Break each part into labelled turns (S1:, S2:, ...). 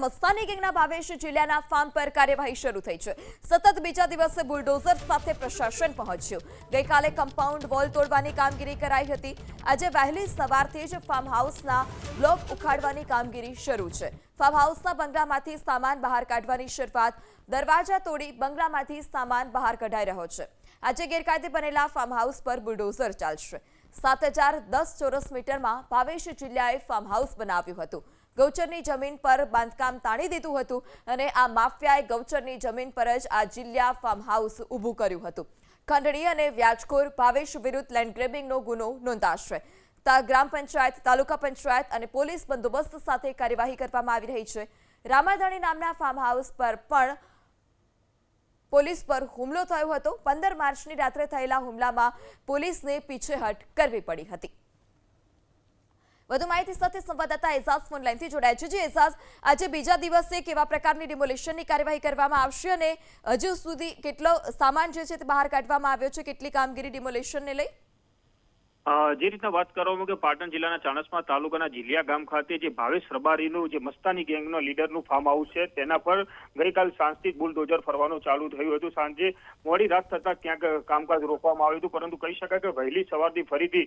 S1: મસ્તાની ગેંગના ભાવેશ જિલ્લાના ફાર્મ પર કાર્યવાહી શરૂ થઈ છે। સતત બીજા દિવસે બુલડોઝર સાથે પ્રશાસન પહોંચ્યું। ગઈકાલે કમ્પાઉન્ડ વોલ તોડવાની કામગીરી કરાઈ હતી। આજે વહેલી સવારથી જ ફાર્મ હાઉસના બ્લોક ઉખાડવાની કામગીરી શરૂ છે। ફાર્મ હાઉસના બંગલામાંથી સામાન બહાર કાઢવાની શરૂઆત। દરવાજા તોડી બંગલામાંથી સામાન બહાર કઢાઈ રહ્યો છે। આજે ગેરકાયદે બનેલા ફાર્મ હાઉસ પર બુલડોઝર ચાલશે। 7010 ચોરસ મીટરમાં ભાવેશ જિલ્લાએ ફાર્મ હાઉસ બનાવ્યું હતું। ગૌચરની જમીન પર બાંધકામ તાણી દીધું હતું અને આ માફિયાએ ગૌચરની જમીન પર જ આ જિલ્લા ફાર્મ હાઉસ ઊભું કર્યું હતું। ખંડણી અને વ્યાજખોર ભાવેશ વિરુદ્ધ લેન્ડ ગ્રેબિંગનો ગુનો નોંધાશે। ગ્રામ પંચાયત, તાલુકા પંચાયત અને પોલીસ બંદોબસ્ત સાથે કાર્યવાહી કરવામાં આવી રહી છે। રામાધાણી નામના ફાર્મ હાઉસ પર પણ પોલીસ પર હુમલો થયો હતો। 15 માર્ચની રાત્રે થયેલા હુમલામાં પોલીસને પીછેહટ કરવી પડી હતી। વધુ માહિતી સાથે સંવાદદાતા એઝાઝ ફોન લાઈનથી જોડાય છે। એઝાઝ, આજે બીજા દિવસે કેવા પ્રકારની ડિમોલિશનની કાર્યવાહી કરવામાં આવશે અને હજુ સુધી કેટલો સામાન જે છે તે બહાર કાઢવામાં આવ્યો છે, કેટલી કામગીરી ડિમોલિશનને લઈ?
S2: જે રીતના વાત કરવામાં કે પાટણ જિલ્લાના ચાણસ્મા તાલુકાના જીલિયા ગામ ખાતે જે ભાવેશ રબારીનું જે મસ્તાની ગેંગનો લીડરનું ફાર્મ હાઉસ છે તેના પર ગઈકાલ સાંજથી બુલડોઝર ફરવાનું ચાલુ થયું હતું। સાંજે મોડી રાત થતા ક્યાંક કામકાજ રોકવામાં આવ્યું હતું, પરંતુ કહી શકાય કે વહેલી સવારથી ફરીથી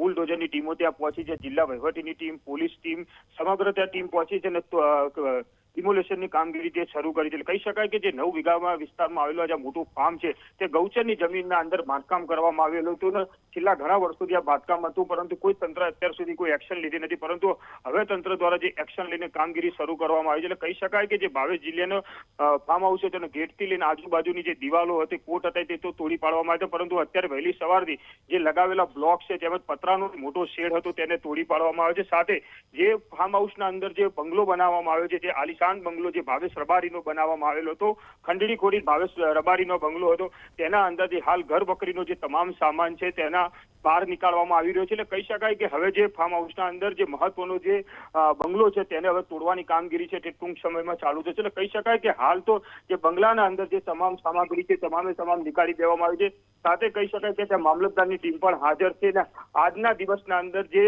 S2: બુલડોઝરની ટીમો ત્યાં પહોંચી છે। જિલ્લા વહીવટીની ટીમ, પોલીસ ટીમ, સમગ્ર ત્યાં ટીમ પહોંચી છે અને ડિમોલેશનની કામગીરી જે શરૂ કરી છે। કહી શકાય કે જે 9 વીઘામાં વિસ્તારમાં આવેલું આ મોટું ફાર્મ છે તે ગૌચરની જમીનના અંદર બાંધકામ કરવામાં આવેલું હતું ને છેલ્લા ઘણા વર્ષોથી આ બાંધકામ હતું, પરંતુ કોઈ તંત્ર અત્યાર સુધી કોઈ એક્શન લીધી નથી, પરંતુ હવે તંત્ર દ્વારા જે એક્શન લઈને કામગીરી શરૂ કરવામાં આવી છે। એટલે કહી શકાય કે જે ભાવેશ જિલ્લાનો ફાર્મ હાઉસ છે તેનો ગેટથી લઈને આજુબાજુની જે દિવાલો હતી, કોટ હતા, તે તો તોડી પાડવામાં આવ્યા, પરંતુ અત્યારે વહેલી સવારથી જે લગાવેલા બ્લોક છે તેમજ પતરાનો મોટો શેડ હતો તેને તોડી પાડવામાં આવ્યો છે। સાથે જે ફાર્મ હાઉસના અંદર જે બંગલો બનાવવામાં આવ્યો છે, જે આલિશાન બંગલો જે ભાવેશ રબારીનો બનાવવામાં આવેલો હતો, ખંડણી ખોરી ભાવેશ રબારીનો બંગલો હતો, તેના અંદર જે હાલ ઘર વકરીનો જે તમામ સામાન છે તેના બહાર નીકાળવામાં આવી રહ્યો છે। એટલે કહી શકાય કે હવે જે ફાર્મ હાઉસના અંદર જે મહત્વનો જે બંગલો છે તેને હવે તોડવાની કામગીરી છે તે ટૂંક સમયમાં ચાલુ થશે। એટલે કહી શકાય કે હાલ તો જે બંગલાના અંદર જે તમામ સામગ્રી છે તમામે તમામ નીકાળી દેવામાં આવી છે। સાથે કહી શકાય કે ત્યાં મામલતદારની ટીમ પણ હાજર છે ને આજના દિવસના અંદર જે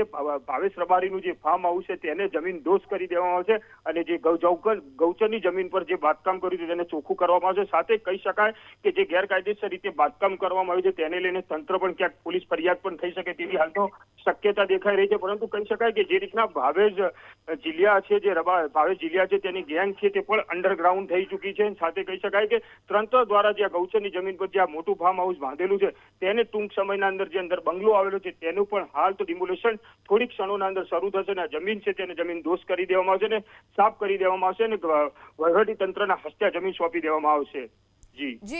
S2: ભાવેશ રબારીનું જે ફાર્મ હાઉસ છે તેને જમીન દોષ કરી દેવામાં આવશે અને જે ગૌચરની જમીન પર જે બાંધકામ કર્યું છે તેને ચોખ્ખું કરવામાં આવશે। સાથે કહી શકાય કે જે ગેરકાયદેસર રીતે બાંધકામ કરવામાં આવ્યું છે તેને લઈને તંત્ર પણ ક્યાંક પોલીસ ફરિયાદ પણ થઈ શકે તેવી હાલ તો શક્યતા દેખાઈ રહી છે, પરંતુ કહી શકાય કે જે રીતના ભાવેશ જિલ્લા છે, જે ભાવેશ જિલ્લા છે તેની ગેંગ છે તે પણ અંડરગ્રાઉન્ડ થઈ ચૂકી છે। સાથે કહી શકાય કે તંત્ર દ્વારા જે ગૌચરની જમીન પર જે મોટું ફાર્મ હાઉસ બાંધેલું છે તેને ટૂંક સમયના અંદર જે અંદર બંગલો આવેલો છે તેનું પણ હાલ તો ડિમોલેશન થોડીક ક્ષણોના અંદર શરૂ થશે અને જમીન છે તેને જમીન દોષ કરી દેવામાં આવશે ને સાફ કરી દેવામાં આવશે અને વહીવટી તંત્રના હસ્તે જમીન સોંપી દેવામાં આવશે। જી।